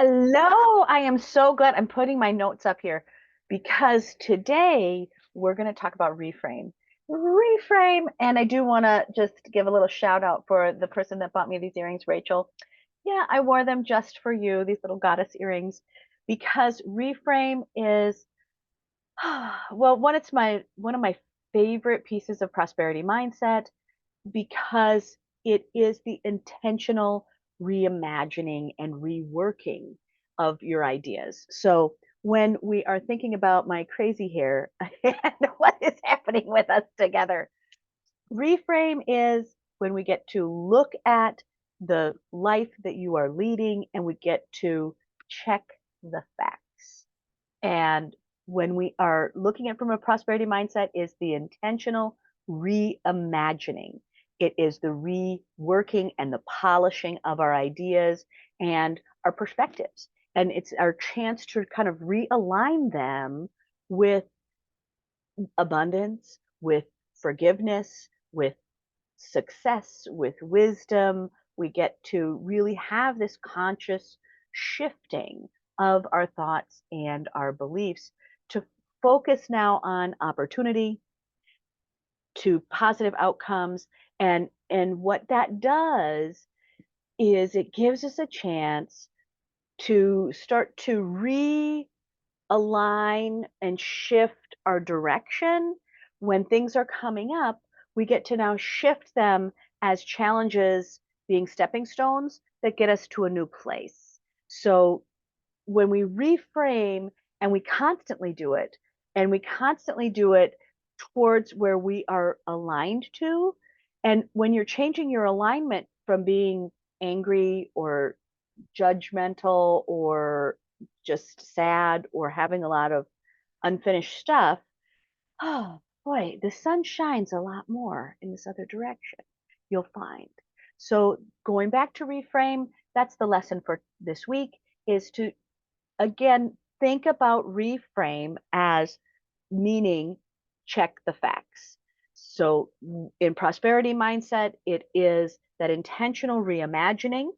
Hello, I am so glad I'm putting my notes up here because today we're going to talk about reframe. Reframe, and I do want to just give a little shout out for the person that bought me these earrings, Rachel. Yeah, I wore them just for you, these little goddess earrings, because reframe is well, it's my one of my favorite pieces of prosperity mindset because it is the intentional reimagining and reworking of your ideas. So when we are thinking about my crazy hair and what is happening with us together, reframe is when we get to look at the life that you are leading and we get to check the facts. And when we are looking at from a prosperity mindset is the intentional reimagining. It is the reworking and the polishing of our ideas and our perspectives. And it's our chance to kind of realign them with abundance, with forgiveness, with success, with wisdom. We get to really have this conscious shifting of our thoughts and our beliefs to focus now on opportunity, to positive outcomes. And what that does is it gives us a chance to start to realign and shift our direction. When things are coming up, we get to now shift them as challenges being stepping stones that get us to a new place. So when we reframe and we constantly do it, and we constantly do it towards where we are aligned to, and when you're changing your alignment from being angry or judgmental or just sad or having a lot of unfinished stuff, oh boy, the sun shines a lot more in this other direction, you'll find. So going back to reframe, that's the lesson for this week is to again think about reframe as meaning check the facts. So in prosperity mindset, it is that intentional reimagining.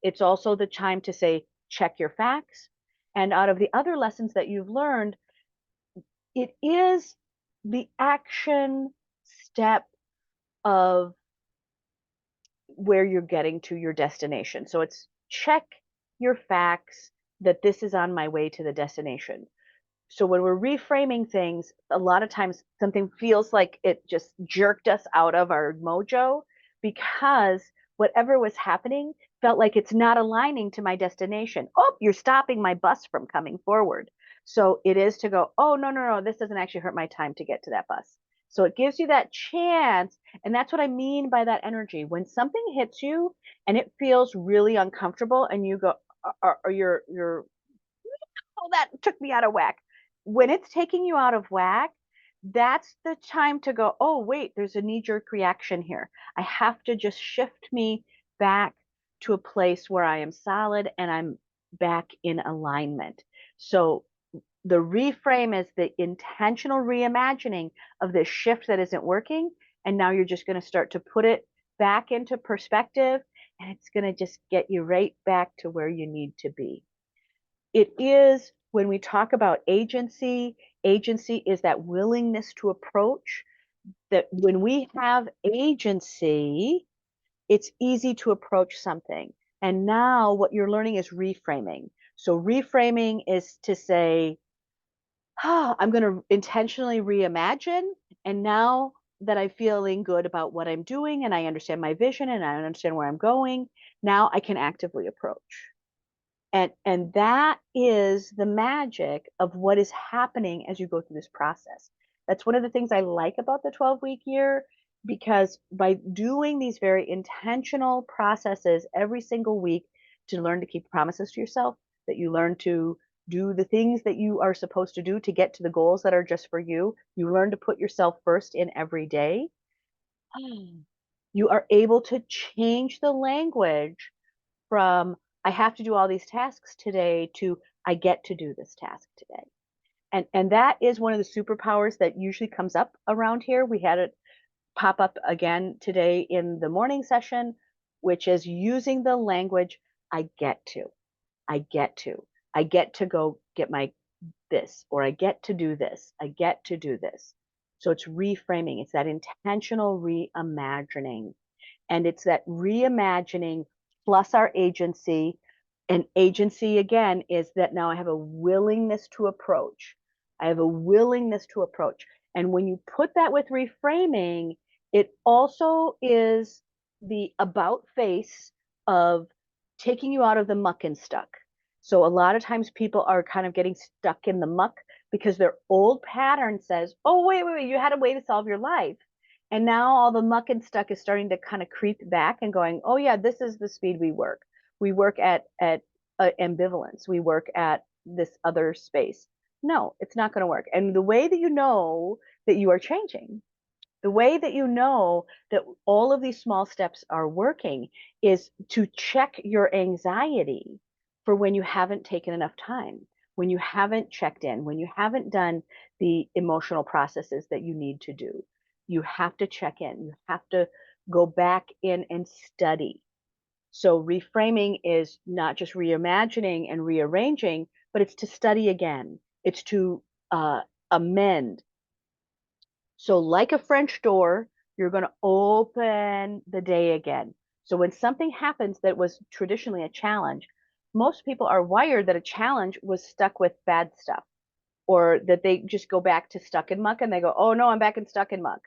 It's also the time to say, check your facts. And out of the other lessons that you've learned, it is the action step of where you're getting to your destination. So it's check your facts that this is on my way to the destination. So when we're reframing things, a lot of times something feels like it just jerked us out of our mojo because whatever was happening felt like it's not aligning to my destination. Oh, you're stopping my bus from coming forward. So it is to go, oh, no, no, no, this doesn't actually hurt my time to get to that bus. So it gives you that chance. And that's what I mean by that energy. When something hits you and it feels really uncomfortable and you go, or you're oh, that took me out of whack. When it's taking you out of whack, that's the time to go, oh, wait, there's a knee jerk reaction here. I have to just shift me back to a place where I am solid and I'm back in alignment. So the reframe is the intentional reimagining of this shift that isn't working. And now you're just going to start to put it back into perspective and it's going to just get you right back to where you need to be. It is when we talk about agency, agency is that willingness to approach. That when we have agency, it's easy to approach something. And now what you're learning is reframing. So reframing is to say, oh, I'm going to intentionally reimagine. And now that I'm feeling good about what I'm doing and I understand my vision and I understand where I'm going, now I can actively approach. And that is the magic of what is happening as you go through this process. That's one of the things I like about the 12-week year, because by doing these very intentional processes every single week to learn to keep promises to yourself, that you learn to do the things that you are supposed to do to get to the goals that are just for you, you learn to put yourself first in every day, you are able to change the language from I have to do all these tasks today to I get to do this task today. And that is one of the superpowers that usually comes up around here. We had it pop up again today in the morning session, which is using the language I get to. I get to go get my this, or I get to do this. I get to do this. So it's reframing. It's that intentional reimagining. And it's that reimagining plus our agency. And agency, again, is that now I have a willingness to approach. I have a willingness to approach. And when you put that with reframing, it also is the about face of taking you out of the muck and stuck. So a lot of times people are kind of getting stuck in the muck because their old pattern says, oh, wait, you had a way to solve your life. And now all the muck and stuck is starting to kind of creep back and going, oh yeah, this is the speed we work. We work at ambivalence. We work at this other space. No, it's not going to work. And the way that you know that you are changing, the way that you know that all of these small steps are working is to check your anxiety for when you haven't taken enough time, when you haven't checked in, when you haven't done the emotional processes that you need to do. You have to check in. You have to go back in and study. So reframing is not just reimagining and rearranging, but it's to study again. It's to amend. So like a French door, you're going to open the day again. So when something happens that was traditionally a challenge, most people are wired that a challenge was stuck with bad stuff, or that they just go back to stuck in muck and they go, oh no, I'm back in stuck in muck.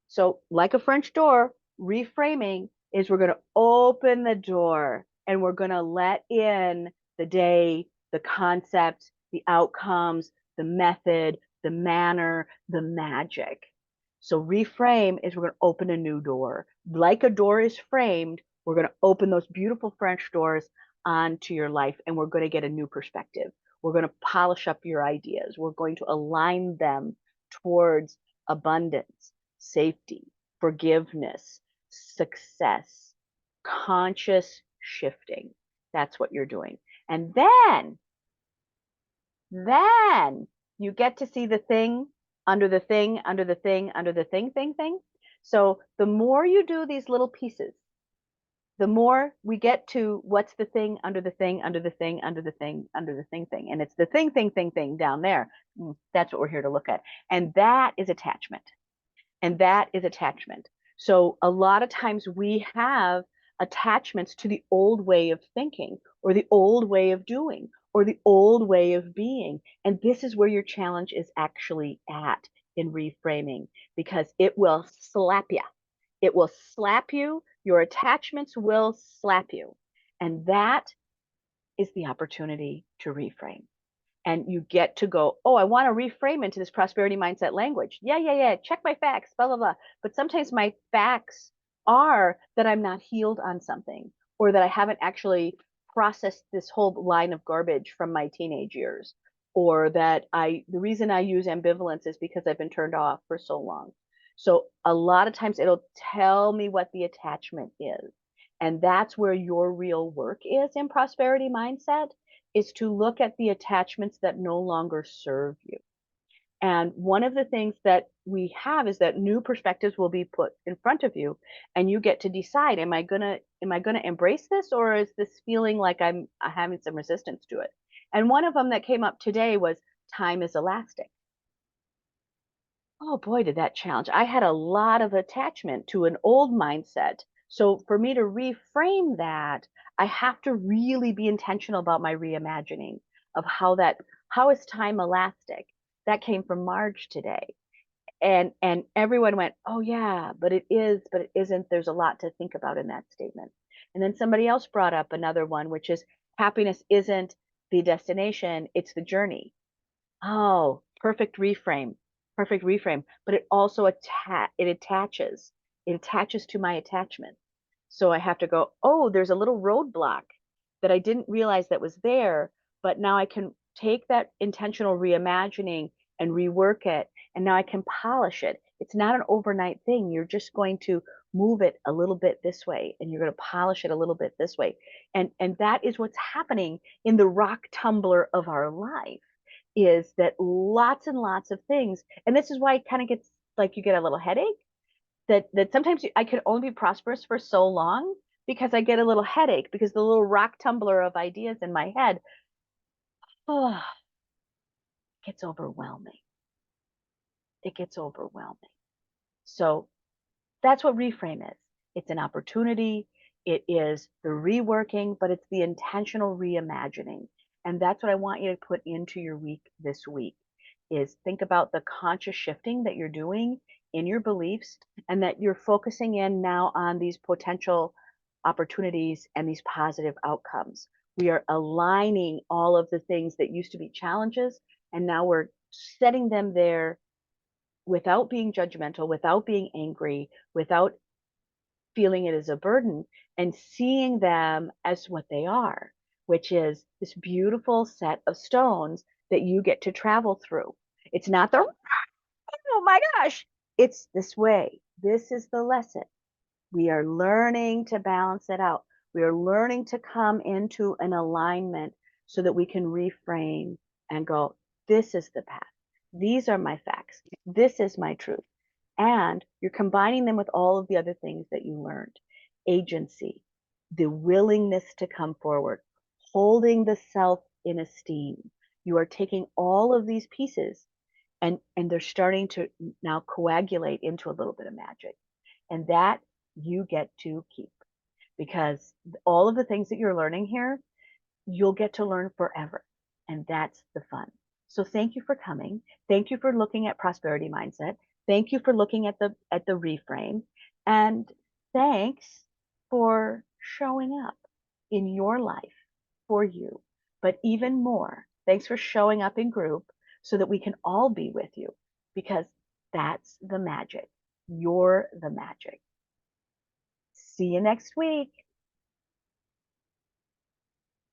So like a French door, reframing is we're going to open the door and we're going to let in the day, the concept, the outcomes, the method, the manner, the magic. So reframe is we're going to open a new door. Like a door is framed, we're going to open those beautiful French doors onto your life and we're going to get a new perspective. We're going to polish up your ideas. We're going to align them towards abundance, safety, forgiveness, success, conscious shifting. That's what you're doing. And then you get to see the thing under the thing, under the thing, under the thing. So the more you do these little pieces, the more we get to what's the thing under the thing, under the thing, under the thing, under the thing. And it's the thing down there. That's what we're here to look at. And that is attachment. And that is attachment. So a lot of times we have attachments to the old way of thinking, or the old way of doing, or the old way of being. And this is where your challenge is actually at in reframing, because it will slap you. It will slap you. Your attachments will slap you. And that is the opportunity to reframe. And you get to go, oh, I want to reframe into this prosperity mindset language. Yeah. Check my facts, blah, blah, blah. But sometimes my facts are that I'm not healed on something, or that I haven't actually processed this whole line of garbage from my teenage years, or that the reason I use ambivalence is because I've been turned off for so long. So a lot of times it'll tell me what the attachment is. And that's where your real work is in prosperity mindset, is to look at the attachments that no longer serve you. And one of the things that we have is that new perspectives will be put in front of you, and you get to decide, am I gonna embrace this, or is this feeling like I'm having some resistance to it? And one of them that came up today was time is elastic. Oh boy, did that challenge. I had a lot of attachment to an old mindset. So for me to reframe that, I have to really be intentional about my reimagining of how is time elastic? That came from Marge today. And everyone went, "Oh yeah, but it is, but it isn't." There's a lot to think about in that statement. And then somebody else brought up another one, which is happiness isn't the destination, it's the journey. Oh, perfect reframe. Perfect reframe. But it also attaches. It attaches to my attachment. So I have to go, oh, there's a little roadblock that I didn't realize that was there, but now I can take that intentional reimagining and rework it, and now I can polish it. It's not an overnight thing. You're just going to move it a little bit this way, and you're going to polish it a little bit this way. And that is what's happening in the rock tumbler of our life, is that lots and lots of things, and this is why it kind of gets like you get a little headache, that sometimes I could only be prosperous for so long because I get a little headache because the little rock tumbler of ideas in my head, oh, gets overwhelming. It gets overwhelming. So that's what Reframe is. It's an opportunity. It is the reworking, but it's the intentional reimagining. And that's what I want you to put into your week this week is think about the conscious shifting that you're doing in your beliefs and that you're focusing in now on these potential opportunities and these positive outcomes. We are aligning all of the things that used to be challenges and now we're setting them there without being judgmental, without being angry, without feeling it as a burden, and seeing them as what they are, which is this beautiful set of stones that you get to travel through. It's not the, oh my gosh, it's this way. This is the lesson. We are learning to balance it out. We are learning to come into an alignment so that we can reframe and go, this is the path. These are my facts. This is my truth. And you're combining them with all of the other things that you learned. Agency, the willingness to come forward, holding the self in esteem. You are taking all of these pieces and they're starting to now coagulate into a little bit of magic. And that you get to keep because all of the things that you're learning here, you'll get to learn forever. And that's the fun. So thank you for coming. Thank you for looking at prosperity mindset. Thank you for looking at the reframe. And thanks for showing up in your life for you. But even more, thanks for showing up in group so that we can all be with you because that's the magic. You're the magic. See you next week.